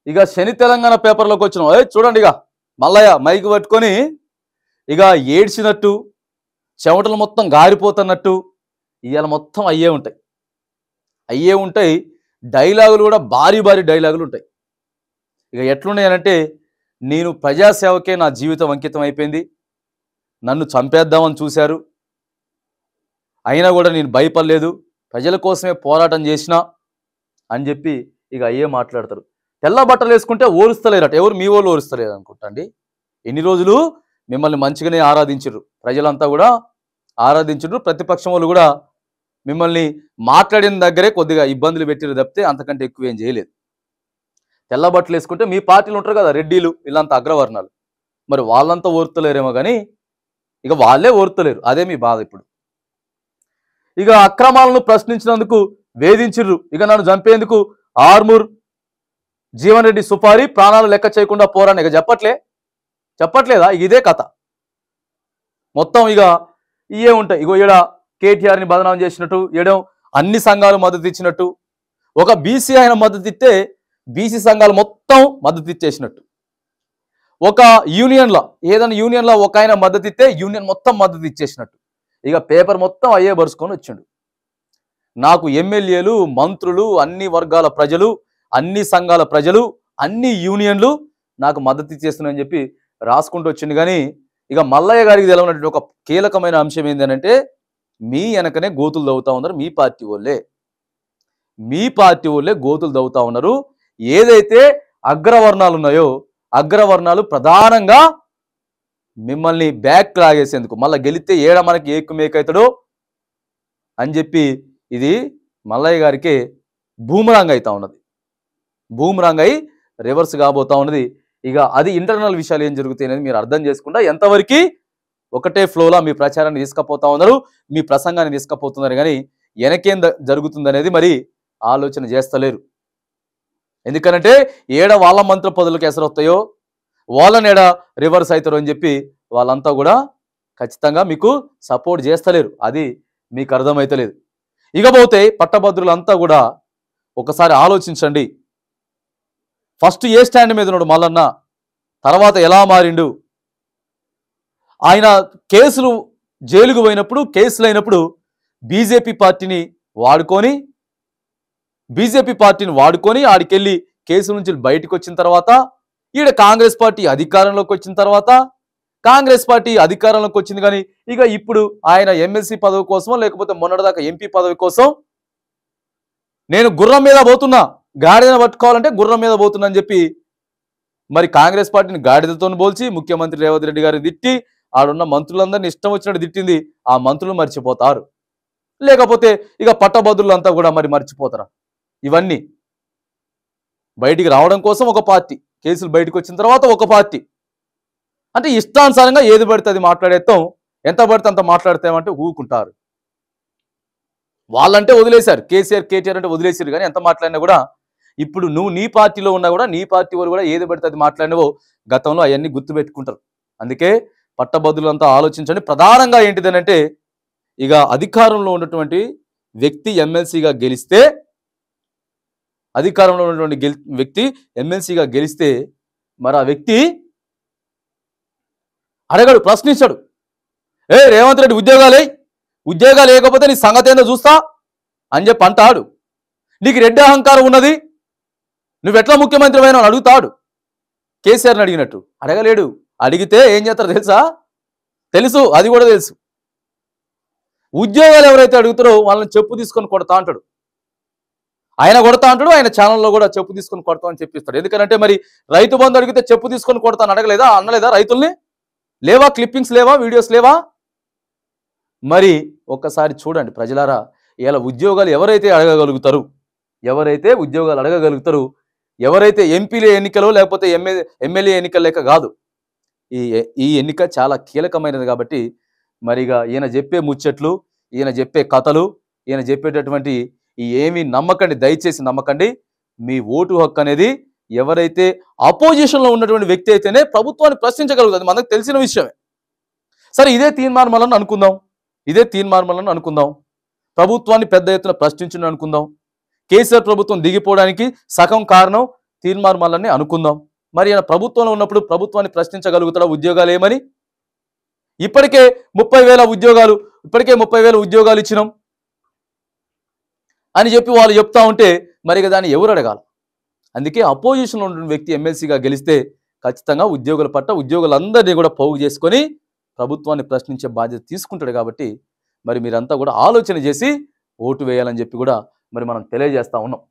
ఇక శని తెలంగాణ పేపర్లోకి వచ్చినాం. చూడండి ఇక మల్లయ్య మైక్ పట్టుకొని ఇక ఏడ్చినట్టు చెమటలు మొత్తం గారిపోతున్నట్టు ఇవాళ మొత్తం అయ్యే ఉంటాయి. డైలాగులు కూడా భారీ భారీ డైలాగులు ఉంటాయి. ఇక ఎట్లున్నాయనంటే, నేను ప్రజాసేవకే నా జీవితం అంకితం అయిపోయింది, నన్ను చంపేద్దామని చూశారు, అయినా కూడా నేను భయపడలేదు, ప్రజల కోసమే పోరాటం చేసినా అని చెప్పి ఇక అయ్యే మాట్లాడతారు. తెల్ల బట్టలు వేసుకుంటే ఓరుస్తలేరట. ఎవరు? మీ వాళ్ళు ఓరుస్తలేరు అనుకుంటా అండి. ఎన్ని రోజులు మిమ్మల్ని మంచిగానే ఆరాధించరు, ప్రజలంతా కూడా ఆరాధించరు. ప్రతిపక్షం వాళ్ళు కూడా మిమ్మల్ని మాట్లాడిన దగ్గరే కొద్దిగా ఇబ్బందులు పెట్టిరు తప్పితే అంతకంటే ఎక్కువ ఏం చేయలేదు. తెల్ల బట్టలు వేసుకుంటే మీ పార్టీలు ఉంటారు కదా, రెడ్డిలు, వీళ్ళంతా అగ్రవర్ణాలు, మరి వాళ్ళంతా ఓర్తలేరేమో కానీ ఇక వాళ్ళే ఓర్తలేరు. అదే మీ బాధ. ఇప్పుడు ఇక అక్రమాలను ప్రశ్నించినందుకు వేధించిర్రు, ఇక నన్ను చంపేందుకు ఆర్మూర్ జీవన్ రెడ్డి సుపారి ప్రాణాలు లెక్క చేయకుండా పోరాని. ఇక చెప్పట్లేదా? ఇదే కథ మొత్తం. ఇక ఇవే ఉంటాయి. ఇగో ఈడ కేటీఆర్ని బదనాం చేసినట్టు, ఏడో అన్ని సంఘాలు మద్దతు ఇచ్చినట్టు, ఒక బీసీ ఆయన మద్దతు ఇస్తే బీసీ సంఘాలు మొత్తం మద్దతు ఇచ్చేసినట్టు, ఒక యూనియన్లో ఏదైనా యూనియన్లో ఒక ఆయన మద్దతు ఇస్తే యూనియన్ మొత్తం మద్దతు ఇచ్చేసినట్టు. ఇక పేపర్ మొత్తం అయ్యే బరుచుకొని వచ్చిండు. నాకు ఎమ్మెల్యేలు, మంత్రులు, అన్ని వర్గాల ప్రజలు, అన్ని సంఘాల ప్రజలు, అన్ని యూనియన్లు నాకు మద్దతు ఇచ్చేస్తున్నాయని చెప్పి రాసుకుంటూ వచ్చింది. కానీ ఇక మల్లయ్య గారికి తెలవనటువంటి ఒక కీలకమైన అంశం ఏంటంటే, మీ వెనకనే గోతులు దవ్వుతా ఉన్నారు మీ పార్టీ వాళ్ళే గోతులు దవ్వుతా ఉన్నారు. ఏదైతే అగ్రవర్ణాలు ఉన్నాయో అగ్రవర్ణాలు ప్రధానంగా మిమ్మల్ని బ్యాక్ లాగేసేందుకు, మళ్ళీ గెలిస్తే ఏడ మనకి ఏకుమేకవుతాడో అని చెప్పి ఇది మల్లయ్య గారికి బూమరాంగ్ అవుతా ఉన్నది. బూమరాంగ్ అయి రివర్స్ కాబోతా ఉన్నది. ఇక అది ఇంటర్నల్ విషయాలు ఏం జరుగుతాయి అనేది మీరు అర్థం చేసుకుంటా ఎంతవరకు ఒకటే ఫ్లోలా మీ ప్రచారాన్ని తీసుకుపోతా ఉన్నారు, మీ ప్రసంగాన్ని తీసుకుపోతున్నారు. కానీ వెనకేం జరుగుతుందనేది మరి ఆలోచన చేస్తలేరు. ఎందుకనంటే ఏడ వాళ్ళ మంత్ర పదవులకు ఎసరొస్తాయో వాళ్ళని ఏడ రివర్స్ అవుతారో అని చెప్పి వాళ్ళంతా కూడా ఖచ్చితంగా మీకు సపోర్ట్ చేస్తలేరు. అది మీకు అర్థమైతలేదు. ఇకపోతే పట్టభద్రులంతా కూడా ఒకసారి ఆలోచించండి. ఫస్ట్ ఏ స్టాండ్ మీద ఉన్నాడు మల్లన్న, తర్వాత ఎలా మారిండు? ఆయన కేసులు జైలుకు పోయినప్పుడు, కేసులు అయినప్పుడు బీజేపీ పార్టీని వాడుకొని ఆడికెళ్ళి కేసు నుంచి బయటకు వచ్చిన తర్వాత, ఈడ కాంగ్రెస్ పార్టీ అధికారంలోకి వచ్చిన తర్వాత, కాంగ్రెస్ పార్టీ అధికారంలోకి వచ్చింది. కానీ ఇక ఇప్పుడు ఆయన ఎమ్మెల్సీ పదవి కోసమో లేకపోతే మొన్నటిదాకా ఎంపీ పదవి కోసం నేను గుర్రం మీద పోతున్నా, గాడిదను పట్టుకోవాలంటే గుర్రం మీద పోతున్నా అని చెప్పి మరి కాంగ్రెస్ పార్టీని గాడిదతో పోల్చి ముఖ్యమంత్రి రేవంత్ రెడ్డి గారిని తిట్టి, ఆడున్న మంత్రులందరినీ ఇష్టం వచ్చినట్టు తిట్టింది. ఆ మంత్రులు మర్చిపోతారు, లేకపోతే ఇక పట్టభద్రులంతా కూడా మరి మర్చిపోతారా? ఇవన్నీ బయటికి రావడం కోసం ఒక పార్టీ, కేసులు బయటకు వచ్చిన తర్వాత ఒక పార్టీ, అంటే ఇష్టానుసారంగా ఏది పడితే అది మాట్లాడేస్తాం, ఎంత పడితే అంత మాట్లాడతామంటే ఊరుకుంటారు. వాళ్ళంటే వదిలేశారు, కేటీఆర్ అంటే వదిలేశారు. కానీ ఎంత మాట్లాడినా కూడా ఇప్పుడు నువ్వు నీ పార్టీలో ఉన్నా కూడా నీ పార్టీ వారు కూడా ఏది పడితే అది మాట్లాడినవో గతంలో అవన్నీ గుర్తుపెట్టుకుంటారు. అందుకే పట్టభద్రులంతా ఆలోచించండి. ప్రధానంగా ఏంటిదనంటే, ఇక అధికారంలో ఉన్నటువంటి వ్యక్తి ఎమ్మెల్సీగా గెలిస్తే, మరి ఆ వ్యక్తి అడగడు, ప్రశ్నించాడు. రేవంత్ రెడ్డి ఉద్యోగాలు లేకపోతే నీ సంగతి ఏందో చూస్తా అని చెప్పి అంటాడు. నీకు రెడ్డి అహంకారం ఉన్నది, నువ్వెట్లా ముఖ్యమంత్రి అయినా అని అడుగుతాడు. కేసీఆర్ని అడిగినట్టు అడగలేడు. అడిగితే ఏం చేస్తారో తెలుసు, అది కూడా తెలుసు. ఉద్యోగాలు ఎవరైతే అడుగుతారో వాళ్ళని చెప్పు తీసుకొని కొడతా అంటాడు. ఆయన కొడతా అంటాడు, ఆయన ఛానల్లో కూడా చెప్పు తీసుకొని కొడతామని చెప్పిస్తాడు. ఎందుకంటే మరి రైతు బంధు అడిగితే చెప్పు తీసుకొని కొడతాను అనలేదా రైతుల్ని? లేవా క్లిప్పింగ్స్ లేవా, వీడియోస్ లేవా? మరి ఒక్కసారి చూడండి ప్రజలారా, ఇలా ఉద్యోగాలు ఎవరైతే అడగగలుగుతారు, ఎవరైతే ఎంపీల ఎన్నికలో లేకపోతే ఎమ్మెల్యే ఎన్నికల లెక్క కాదు, ఈ ఎన్నిక చాలా కీలకమైనది. కాబట్టి మరిగా ఈయన చెప్పే ముచ్చట్లు, ఈయన చెప్పే కథలు, ఈయన చెప్పేటటువంటి ఏమీ నమ్మకండి, దయచేసి నమ్మకండి. మీ ఓటు హక్కు అనేది ఎవరైతే అపోజిషన్లో ఉన్నటువంటి వ్యక్తి అయితేనే ప్రభుత్వాన్ని ప్రశ్నించగలుగుతుంది, మనకు తెలిసిన విషయమే. సరే, ఇదే తీర్మానం అనుకుందాం, ప్రభుత్వాన్ని పెద్ద ఎత్తున ప్రశ్నించని అనుకుందాం. కేసీఆర్ ప్రభుత్వం దిగిపోవడానికి సగం కారణం తీర్మార్ మల్లన్ని అనుకుందాం. మరి ఆయన ప్రభుత్వంలో ఉన్నప్పుడు ప్రభుత్వాన్ని ప్రశ్నించగలుగుతాడా ఉద్యోగాలు ఏమని? ఇప్పటికే 30,000 ఉద్యోగాలు ఇచ్చినాం అని చెప్పి వాళ్ళు చెప్తా ఉంటే మరి ఇక దాన్ని ఎవరు అడగాలి? అందుకే అపోజిషన్లో ఉన్న వ్యక్తి ఎమ్మెల్సీగా గెలిస్తే ఖచ్చితంగా ఉద్యోగుల పట్ల ఉద్యోగులందరినీ కూడా పోగు చేసుకొని ప్రభుత్వాన్ని ప్రశ్నించే బాధ్యత తీసుకుంటాడు. కాబట్టి మరి మీరంతా కూడా ఆలోచన చేసి ఓటు వేయాలని చెప్పి కూడా మరి మనం తెలియజేస్తా ఉన్నాం.